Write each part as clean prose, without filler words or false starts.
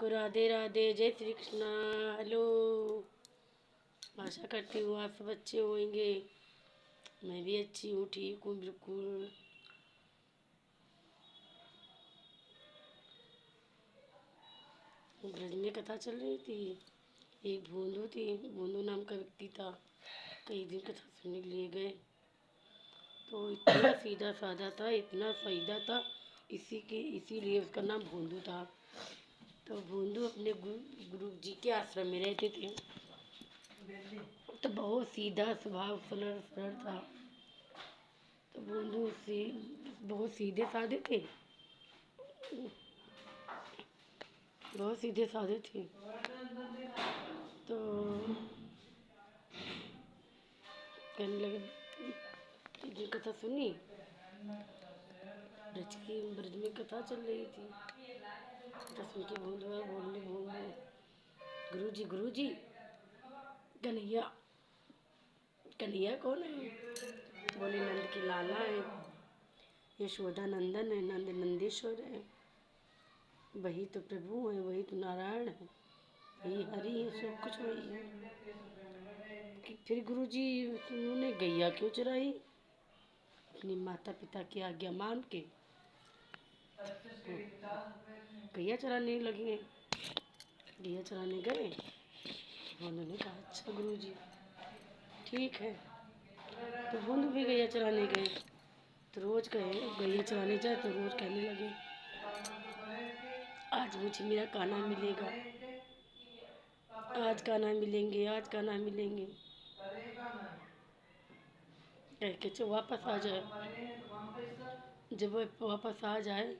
सबको राधे राधे, जय श्री कृष्णा। हेलो, आशा करती हूँ आप सब अच्छे होंगे। मैं भी अच्छी हूँ, ठीक हूँ बिल्कुल। ब्रज में कथा चल रही थी। एक भोंदू थी, भोंदू नाम का व्यक्ति था। कई दिन कथा सुनने के लिए गए तो इतना सीधा साधा था, इतना सीधा था, इसीलिए उसका नाम भोंदू था। तो भोंदू अपने गुरु जी के आश्रम में रहते थे। तो बहुत सीधा स्वभाव, सरल सरल था। तो भोंदू से बहुत सीधे साधे थे, बहुत सीधे साधे थे। तो कहने लगे, जो कथा सुनी, ब्रज में कथा चल रही थी। कथा सुन के भोंदू बोलने, भोंदू गुरु जी कन्हैया, कन्हैया कौन है? तो बोले नंद के लाला है, यशोदा नंदन है, नंद नंदीश्वर है, वही तो प्रभु है, वही तो नारायण है, वही हरि है, सब कुछ वही है। कि फिर गुरुजी उन्होंने गैया क्यों चराई? अपनी माता पिता की आज्ञा मान के गैया चराने लगे। गैया चराने गए। उन्होंने कहा अच्छा गुरुजी ठीक है। तो भोंदू भी गैया चराने गए। तो रोज कहे गैया चराने जाए तो रोज कहने लगे आज मुझे मेरा कान्हा मिलेगा, आज कान्हा मिलेंगे, आज कान्हा मिलेंगे, कह के चो वापस आ जाए। जब वो वापस आ जाए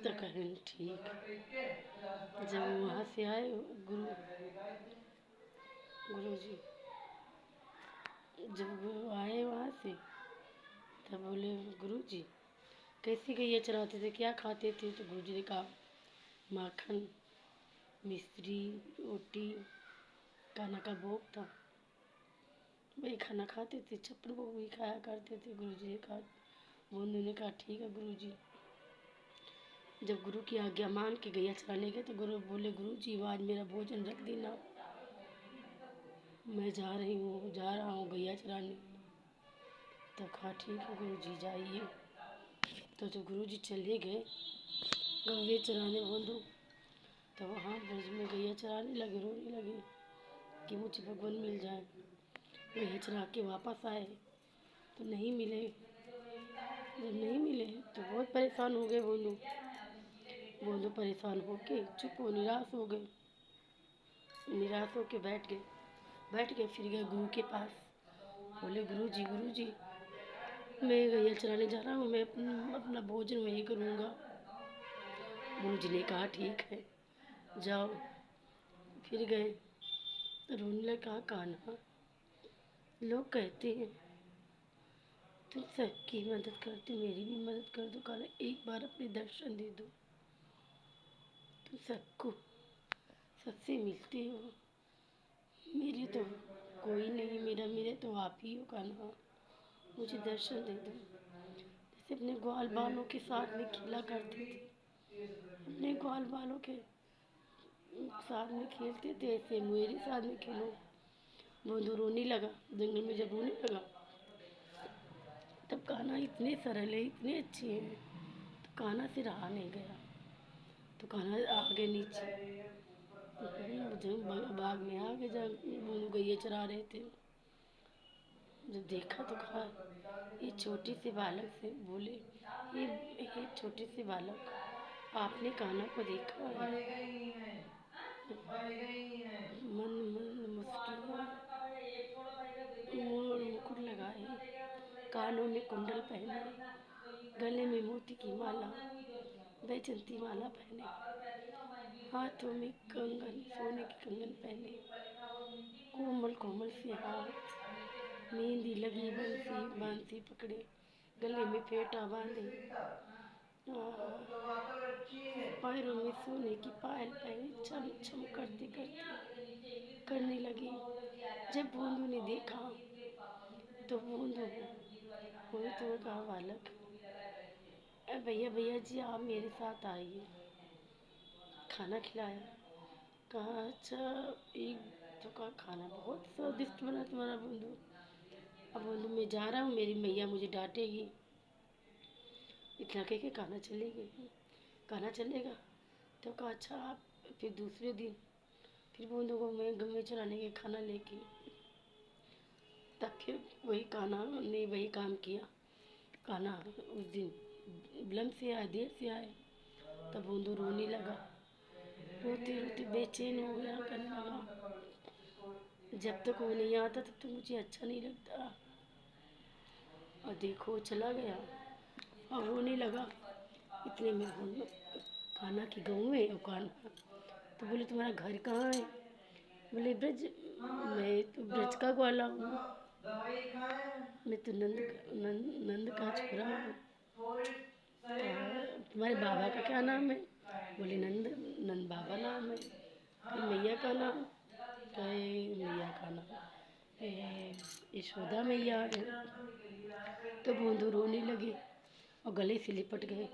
तो कहें ठीक। जब वहाँ से आए गुरु जी, जब वो आए वहाँ से तब बोले गुरु जी कैसी गैया चराते थे, क्या खाते थे? तो गुरु जी ने कहा माखन, मिश्री, रोटी, कान्हा का भोग था, वही खाना खाते थे, छप्पन भोग भी खाया करते थे। गुरु जी ने कहा, भोंदू ने कहा ठीक है गुरु जी। जब गुरु की आज्ञा मान के गैया चराने गए तो गुरु बोले गुरु जी आज मेरा भोजन रख देना, मैं जा रहा हूँ गैया चराने। तो कहा ठीक है गुरु जी जाइए। तो जब गुरु जी चले गए गैया चराने भोंदू, तो वहाँ ब्रज में गैया चराने लगे, रोने लगे कि मुझे भगवान मिल जाए। गैया चरा के वापस आए तो नहीं मिले। जब नहीं मिले तो बहुत परेशान हो गए भोंदू। भोंदू परेशान होके चुप हो निराश हो गए। निराश होके बैठ गए। फिर गए गुरु के पास। बोले गुरु जी मैं गैया चराने जा रहा हूँ, मैं अपना भोजन वहीं करूँगा। गुरु जी ने कहा ठीक है जाओ। फिर गए तो रोने लगा, कहा कान्हा लोग कहते हैं तुम सबकी मदद करते, मेरी भी मदद कर दो कान्हा, एक बार अपने दर्शन दे दो, तुम सबको सबसे मिलते हो, मेरे तो कोई नहीं, मेरे तो आप ही हो कान्हा, मुझे दर्शन दे दो। जैसे अपने ग्वाल बालों के साथ में खेला करते थे, अपने ग्वाल बालों के साथ में खेलते थे, ऐसे मेरे साथ में खेलो। भोंदू रोने लगा। जंगल में जब रोने लगा तब कान्हा इतने सरल है, इतने अच्छे हैं, तो कान्हा से रहा नहीं गया। तो कान्हा आ गए नीचे, बाग में आ गए जहाँ भोंदू गैया चरा रहे थे। जब देखा तो कहा ये छोटे से बालक से बोले ये छोटे से बालक आपने कान्हा को देखा है? मन मन मुस्किन मोर मुकुट लगाए, कानों में कुंडल पहने, गले में मोती की माला, बैजंती माला पहने, हाथों में कंगन, सोने के कंगन पहने, कोमल कोमल से हाथ, मेहंदी लगी बंसी पकड़े, गले में फेटा बांधे, पैरों में सोने की पायल पहने, छम छम करते करते करने लगी। जब भोंदू ने देखा तो भोंदू ने कहा बालक भैया भैया जी आप मेरे साथ आइए, खाना खिलाया। कहा अच्छा। एक तो कहा खाना बहुत स्वादिष्ट बना तुम्हारा बंधु। अब बंधु मैं जा रहा हूँ, मेरी मैया मुझे डांटेगी। इतना कह के खाना चली गई। खाना चलेगा तो कहा अच्छा आप। फिर दूसरे दिन फिर बंधु को मैं गंगे चलाने के खाना लेके, तब फिर वही कान्हा ने वही काम किया। कान्हा उस दिन विलम्ब से आए, देर से आए। तब बंधु रोने लगा, रोते रोते बेचैन हो गया, करने लगा जब तक वो नहीं आता तब तक मुझे अच्छा नहीं लगता। और देखो चला गया और रोने लगा। इतने में कान्हा की गऊ में और कान्हा तो बोले तुम्हारा घर कहाँ है? बोले ब्रज, मैं तो ब्रज का ग्वाला हूँ, मैं तो नंद का छोरा हूँ। कहा तुम्हारे बाबा का क्या नाम है? बोले नंद, नंद बाबा नाम है। कहीं मैया का नाम? कहे मैया का नाम यशोदा मैया है। तो बूंदू रोने लगे और गले से लिपट गए।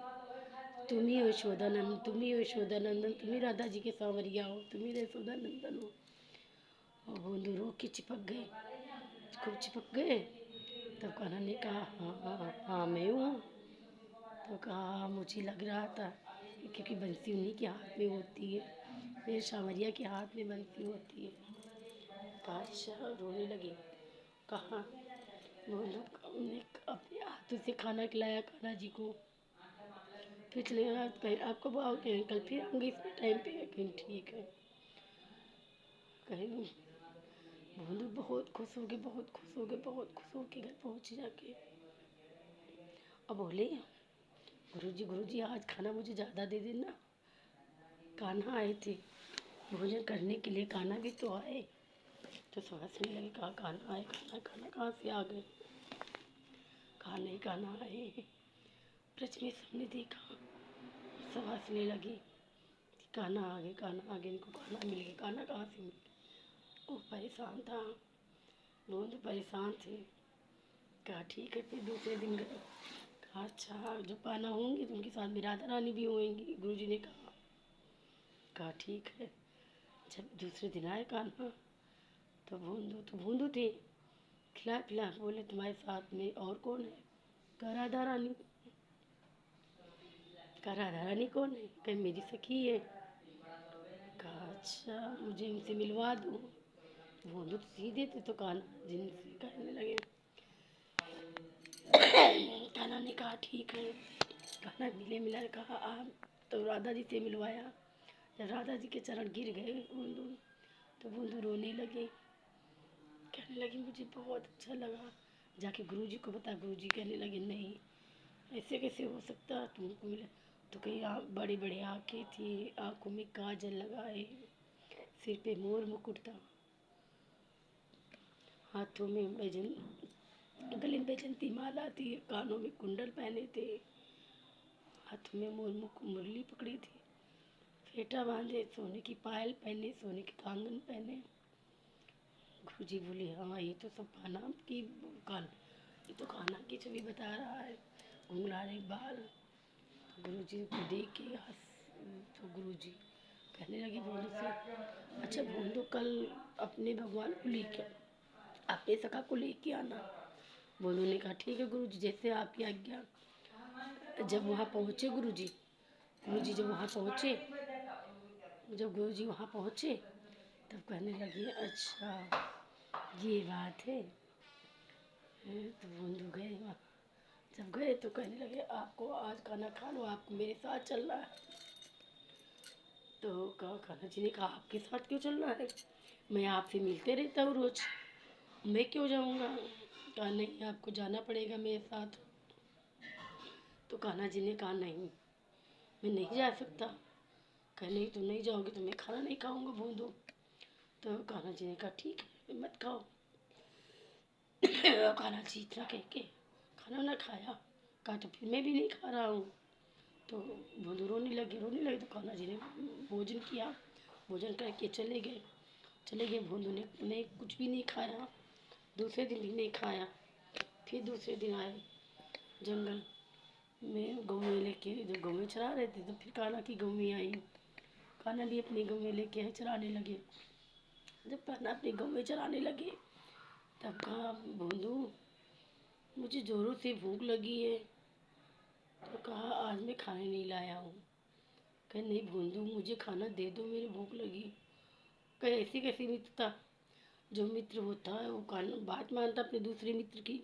तुम ही हो यशोदानंद, तुम ही हो यशोदानंदन, तुम ही राधा जी के सांवरिया हो, तुम ही यशोदानंदन हो। और बूंदू रो के चिपक गए, खूब चिपक गए। तब कान्हा ने कहा हाँ हाँ हाँ हाँ मैं हूँ। तो कहा मुझे लग रहा था क्योंकि बंसी उन्हीं के हाथ में होती है, मेरे सांवरिया के हाथ में बंसी होती है। कहा अच्छा, रोने लगी। कहा बोलो उन्हें अपने हाथों से खाना खिलाया कान्हा जी को। फिर चले गए, कहीं आप कब आओगे? कल फिर आऊँगी इसी टाइम पे। कहीं ठीक है। कहीं बोलू बहुत खुश हो गए, बहुत खुश हो गए, बहुत खुश हो के घर पहुँचे जाके। अब बोले गुरुजी आज खाना मुझे ज़्यादा दे देना। कान्हा आए थे भोजन करने के लिए, कान्हा भी तो आए। तो समझने लगे कहा कान्हा आए, खाना खाना कहाँ से आ गए? कहा नहीं कान्हा आए। ब्रज में सबने देखा, सब हंसने लगे कि कान्हा आ गए, कान्हा आ गए, इनको कान्हा मिल गया। कान्हा कहाँ से मिल गया? वो परेशान था, दोनों तो परेशान थे। कहा ठीक है। फिर दूसरे दिन गए। कहा अच्छा जब कान्हा होंगी तो उनके साथ में राधा रानी भी होंगी, गुरुजी ने कहा। कहा ठीक है। जब दूसरे दिन आए कान्हा तो भूंदू थे, खिला पिला। बोले तुम्हारे साथ में और कौन है? कहा राधा रानी। कहा राधा रानी कौन है? कहीं मेरी सखी है। कहा अच्छा मुझे इनसे मिलवा दो। भूंदू तो सीधे थे तो कान्हा जिनसे कहने लगे। कान्हा ने कहा ठीक है। कान्हा मिले मिला कहा आप तो राधा जी से मिलवाया। जब राधा जी के चरण गिर गए बूंदू तो बूंदू रोने लगे, कहने लगी मुझे बहुत अच्छा लगा। जाके गुरुजी को बता। गुरुजी कहने लगे नहीं ऐसे कैसे हो सकता, तुमको मिला तो कहीं आप बड़े बड़े आँखें थी, आँखों में काजल लगाए, सिर पे मोर मुकुट था, हाथों में गले में बैजंती माला थी, कानों में कुंडल पहने थे, हाथ में मुरली पकड़ी थी, फेटा बांधे, सोने की पायल पहने, सोने के कंगन पहने। गुरुजी बोले हाँ ये तो सब कान्हा की कान ये तो कान्हा की छवि बता रहा है, घुंघराले बाल। गुरुजी को देख के हंस। तो गुरुजी कहने लगे भोंदू से अच्छा भोंदू कल अपने भगवान को लेके, अपने सखा को लेके आना। भोंदू ने कहा ठीक है गुरुजी, जैसे आपकी आज्ञा। जब वहाँ पहुँचे गुरुजी जब गुरुजी वहाँ पहुँचे तब कहने लगे अच्छा ये बात है। तो बंधु गए वहाँ। जब गए तो कहने लगे आपको आज खाना खा लो, आपको मेरे साथ चलना है। तो कहा कान्हा जी ने कहा आपके साथ क्यों चलना है? मैं आपसे मिलते रहता हूँ रोज, मैं क्यों जाऊँगा? कहा नहीं आपको जाना पड़ेगा मेरे साथ। तो कान्हा जी ने कहा नहीं मैं नहीं जा सकता। कहा नहीं तुम नहीं जाओगे तो मैं खाना नहीं खाऊंगा बूंदू। तो कान्हा जी ने कहा ठीक है मत खाओ। कान्हा जी इतना कह के खाना ना खाया। कहा तो फिर मैं भी नहीं खा रहा हूँ। तो बूंदू रोने लगे तो कान्हा जी ने भोजन किया, भोजन करके चले गए। बूंदू ने कुछ भी नहीं खाया, दूसरे दिन भी नहीं खाया। फिर दूसरे दिन आए जंगल मैं गाँव में लेके जब गाँव में चरा रहे थे तो फिर कान्हा की गाँव में आई। कान्हा भी अपने गाँव में लेके आए, चराने लगे। जब कान्हा अपने गाँव में चराने लगे तब कहा, भोंदू मुझे ज़ोरों से भूख लगी है। तो कहा, आज मैं खाने नहीं लाया हूँ। कहे, नहीं भोंदू मुझे खाना दे दो, मेरी भूख लगी। कहे, ऐसी कैसी मित्रता, जो मित्र होता है वो बात मानता अपने दूसरे मित्र की,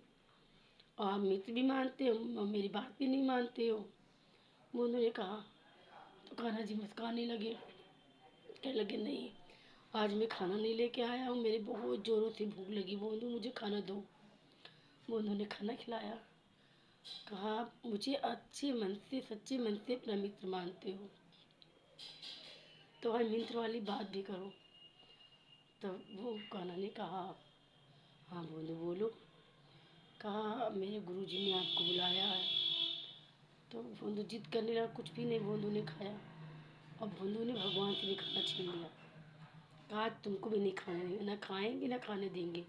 और आप मित्र भी मानते हो और मेरी बात भी नहीं मानते हो। भोंदू ने कहा। तो कान्हा जी मुस्कुराने लगे, कहने लगे, नहीं आज मैं खाना नहीं लेके आया हूँ, मेरे बहुत ज़ोरों से भूख लगी, भोंदू मुझे खाना दो। भोंदू ने खाना खिलाया। कहा, मुझे अच्छे मन से सच्चे मन से अपना मित्र मानते हो तो भाई मित्र वाली बात भी करो। तब वो कान्हा ने कहा, हाँ भोंदू बोलो। कहा, मेरे गुरुजी ने आपको बुलाया है। तो भोंदू जिद करने लगा, कुछ भी नहीं भोंदू ने खाया, और भोंदू ने भगवान से भी खाना छीन लिया। कहा, तुमको भी नहीं खाने, ना खाएंगे ना खाने देंगे,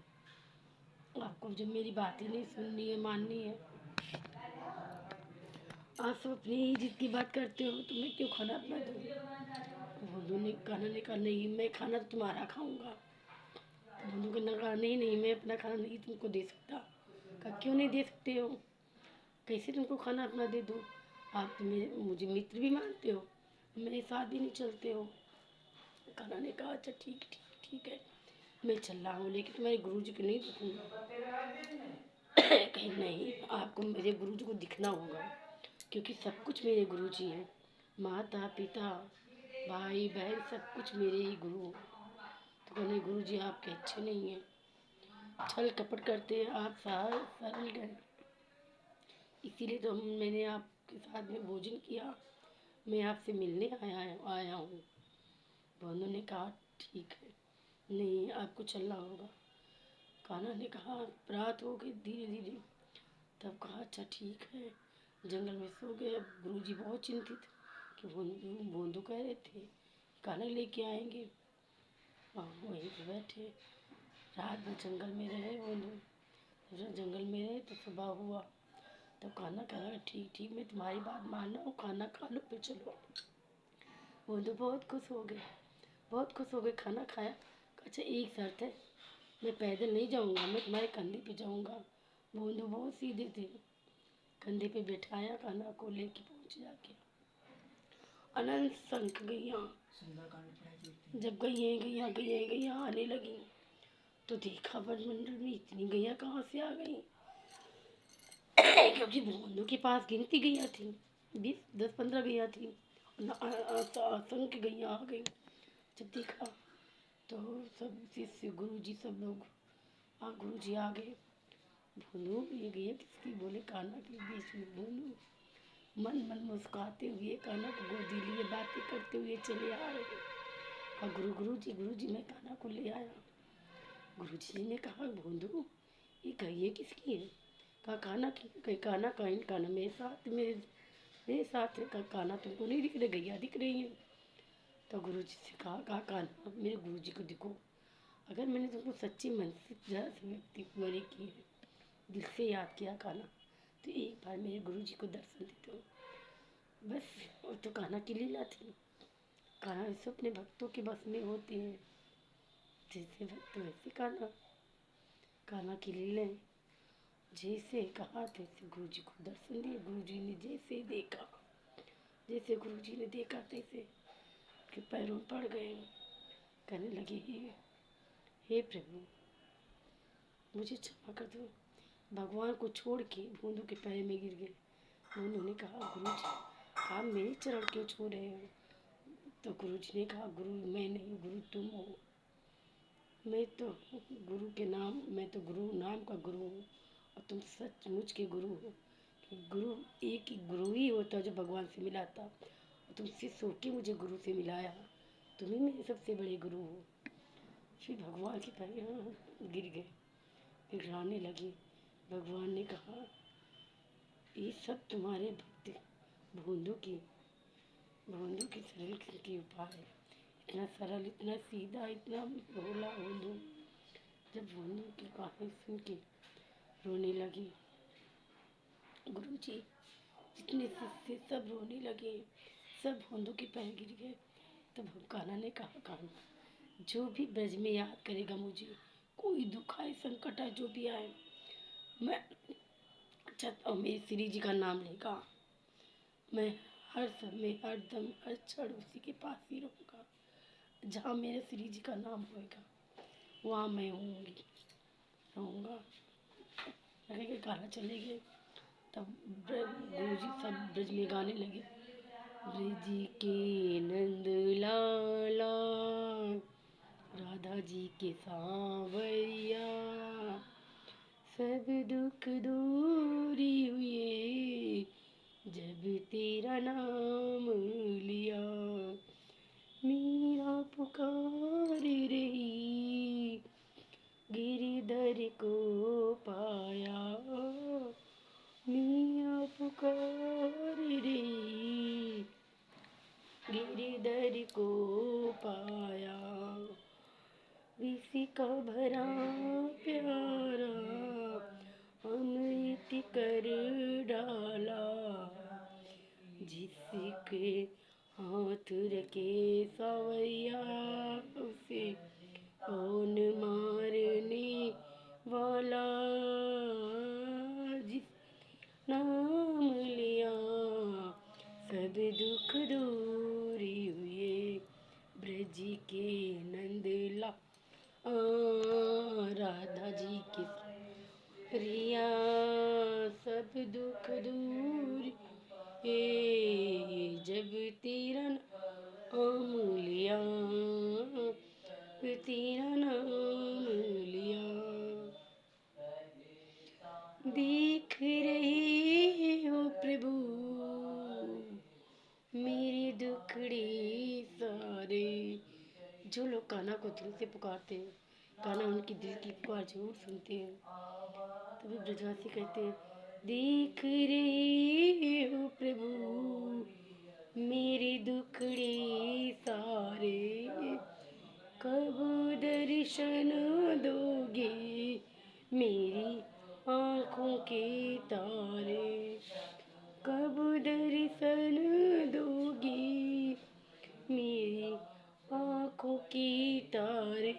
आपको जब मेरी बात ही नहीं सुननी है, माननी है, आप सब अपनी ही जिद की बात करते हो, तो मैं क्यों खाना अपना दूँ। भोंदू ने कान्हा ने कहा, नहीं मैं खाना तो तुम्हारा खाऊंगा। भोंदू ने कहा, नहीं नहीं मैं अपना खाना नहीं तुमको दे सकता। कहा, क्यों नहीं दे सकते हो, कैसे तुमको खाना अपना दे दूँ, आप तो मेरे मुझे मित्र भी मानते हो, मेरे साथ भी नहीं चलते हो। कान्हा ने कहा, अच्छा ठीक ठीक ठीक है, मैं चल रहा हूँ, लेकिन तुम्हारे गुरुजी को नहीं दिखूंगा। कहीं नहीं, आपको मेरे गुरुजी को दिखना होगा, क्योंकि सब कुछ मेरे गुरुजी हैं, माता पिता भाई बहन सब कुछ मेरे ही गुरु हो। तो कहने, गुरुजी आपके अच्छे नहीं हैं, छल कपट करते हैं, आप सरल गए, इसीलिए तो मैंने आपके साथ में भोजन किया, मैं आपसे मिलने आया हूँ। भोंदू ने कहा, ठीक है, नहीं आपको चलना होगा। कान्हा ने कहा, रात हो गई धीरे धीरे। तब कहा, अच्छा ठीक है, जंगल में सो गए। अब गुरुजी बहुत चिंतित कि भोंदू कह रहे थे कान्हा लेके आएंगे, और वहीं पे बैठे रात भर जंगल में रहे। भोंदू जब जंगल में रहे तो सुबह हुआ, तब कान्हा कह रहा, ठीक ठीक मैं तुम्हारी बात मान रहा हूँ, खाना खा लो फिर चलो। भोंदू बहुत खुश हो गए, बहुत खुश हो गए, खाना खाया। अच्छा एक शर्त है, मैं पैदल नहीं जाऊँगा, मैं तुम्हारे कंधे पे जाऊँगा। भोंदू बहुत सीधे थे, कंधे पे बिठाया, कान्हा को लेके पहुँच जाके अनंत शंख गैया। जब गैया आने लगी तो देखा वनमंडल में इतनी गैया कहाँ से आ गई, क्योंकि भोंदू के पास गिनती गैया थी, 10-15 गैया थी, असंख्य गैया आ गई। जब देखा तो सब शिष्य गुरुजी सब लोग गुरुजी आ गए। भोंदू ये गैया किसकी, बोले कान्हा के बीच में। भोंदू मन मन मुस्कुराते हुए कान्हा को गोदी लिए बातें करते हुए चले आ रहे। और गुरु जी मैं कान्हा को ले आया। गुरु जी ने कहा, भोंदू ये गैया किसकी है। कहा, कान्हा की। कही, कान्हा कहीं, कान्हा मेरे साथ है। कहा, कान्हा तुमको नहीं दिख रही, गैया दिख रही है। तो गुरु जी से कहा, कान्हा मेरे गुरु जी को दिखो, अगर मैंने तुमको सच्ची मन से जरा से व्यक्ति मरे की है, दिल से याद किया कान्हा, तो एक बार मेरे गुरु जी को दर्शन देते हो। बस वो तो कान्हा की लीला थी, कान्हा सब अपने भक्तों के बस में होते हैं, जैसे भक्त वैसे कान्हा, कान्हा की लीलाएं। जैसे कहा तैसे गुरु जी को दर्शन दिए, गुरु जी ने जैसे देखा, जैसे गुरु जी ने देखा तैसे के पैरों में पड़ गए, कहने लगे, हे प्रभु मुझे क्षमा कर दो। भगवान को छोड़ के भोंदू के पैर में गिर गए। भोंदू ने कहा, गुरु जी आप मेरे चरण क्यों छू रहे हो। तो गुरु जी ने कहा, गुरु मैं नहीं, गुरु तुम हो। मैं तो गुरु के नाम, मैं तो गुरु नाम का गुरु हूँ, और तुम सचमुच के गुरु हो। कि गुरु एक ही गुरु ही होता है जो भगवान से मिलाता, और तुम शिष्य होके मुझे गुरु से मिलाया, तुम ही मेरे सबसे बड़े गुरु हो। फिर भगवान के पैर गिर गए, गिड़ाने लगे। भगवान ने कहा, ये सब तुम्हारे भक्त भोंदू की सरल की उपाय है। इतना सरल, इतना सीधा, इतना भोला भोंदू। जब भोंदू की कहानी सुन के रोने लगी, गुरुजी जितने शिष्य सब रोने लगे, सब होंदों के पैर गिर गए। तब कान्हा ने कहा, कान्हा जो भी ब्रज में याद करेगा मुझे, कोई दुख आए संकट आए जो भी आए, मैं और मेरे श्री जी का नाम लेगा, मैं हर समय हर दम हर क्षण उसी के पास ही रहूँगा। जहाँ मेरे श्री जी का नाम होएगा वहाँ मैं रहूँगा। लगे कि कान्हा चले गए। तब गुरु जी सब ब्रज में गाने लगे, ब्रज के नंद लाला, राधा जी के सांवरिया, सब दुख दूरी हुए जब तेरा नाम लिया। मीरा पुकार रही गिरधर को पाया, मीरा पुकार रही गिरधर को पाया। विषि का भरा प्यारा अमृत कर डाला, जिसके हाथ रखे सवैया, उसे कौन मारने वाला। जिस नाम लिया सब दुख दूरी हुए, ब्रज के नंदला राधा जी के प्रिया, सब दुख दूर जब तेरा नाम लिया, तेरा नाम लिया। देख रहे हो प्रभु मेरे दुखड़े सारे। जो लोग कान्हा को दिल से पुकारते हैं, कान्हा उनकी दिल की पुकार जरूर सुनते हैं। तभी ब्रजवासी कहते हैं, देख रहे हो प्रभु मेरे दुखड़े सारे, कब दर्शन दोगे मेरी आँखों के तारे, कब दर्शन दोगे मेरी आँखों के तारे।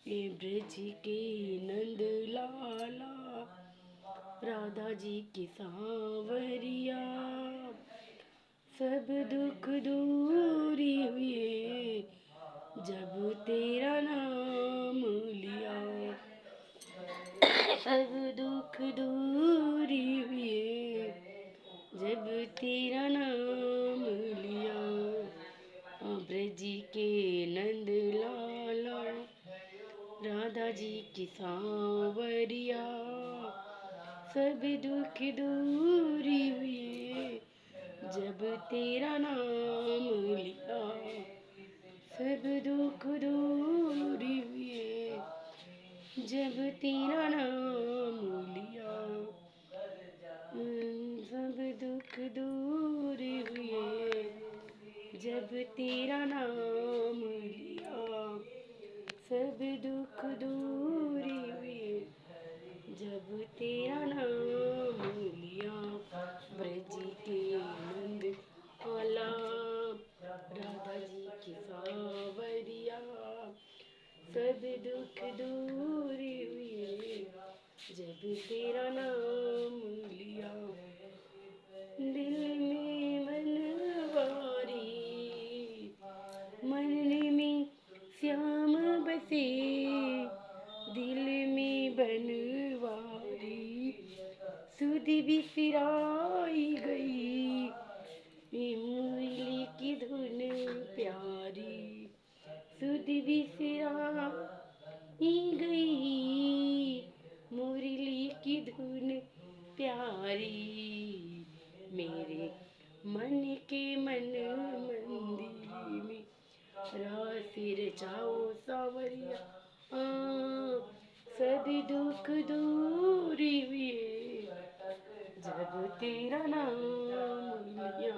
ये ब्रज के नंद लाला, राधा जी के सांवरिया, सब दुख दूरी हुए जब तेरा नाम लिया, सब दुख दूरी हुए जब तेरा नाम लिया। ब्रज के नंद लाला, राधा जी की सांवरिया, सब दुख दूरी हुए जब तेरा नाम लिया, सब दुख दूरी हुए जब तेरा नाम लिया। सब दुख दूर हुए जब तेरा नाम लिया, सब दुख दूर हुए जब तेरा नाम लिया। ब्रज के नंद आला, राधा जी की सांवरिया, सब दुख दूर हुए जब तेरा नाम लिया। दिल में मनवारी मन में श्याम बसे, दिल में बनवारी सुध बिसराई गई, मुरली की धुन प्यारी सुध बिसराई गई, मुरली की धुन प्यारी। मेरे मन के मन मंदिर में रास रचाओ सांवरिया, सब दुख दूरी हुए जब तेरा नाम लिया।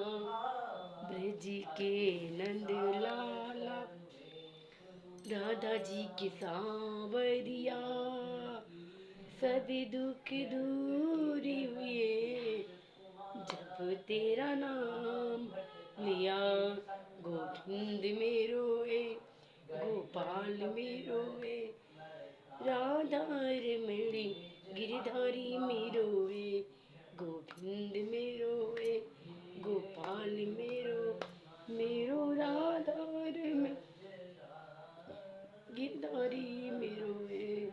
ब्रज के नंद लाला, राधा जी के सांवरिया, सब दुख दूरी हुए तेरा नाम लिया, गोविंद मेरो ए गोपाल मेरो ए, राधा रमणी गिरधारी मेरो ए, गोविंद मेरो ए गोपाल मेरो, मेरो राधा रमणी गिरधारी मेरो ए।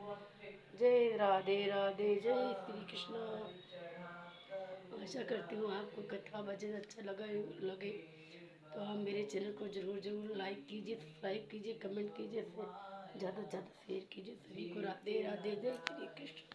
जय राधे राधे, जय श्री कृष्णा। आशा करती हूँ आपको कथा भजन अच्छा लगे तो आप मेरे चैनल को जरूर लाइक कीजिए, सब्सक्राइब कीजिए, कमेंट कीजिए, ज़्यादा से ज़्यादा शेयर कीजिए। सभी को राधे राधे, जय श्री कृष्ण।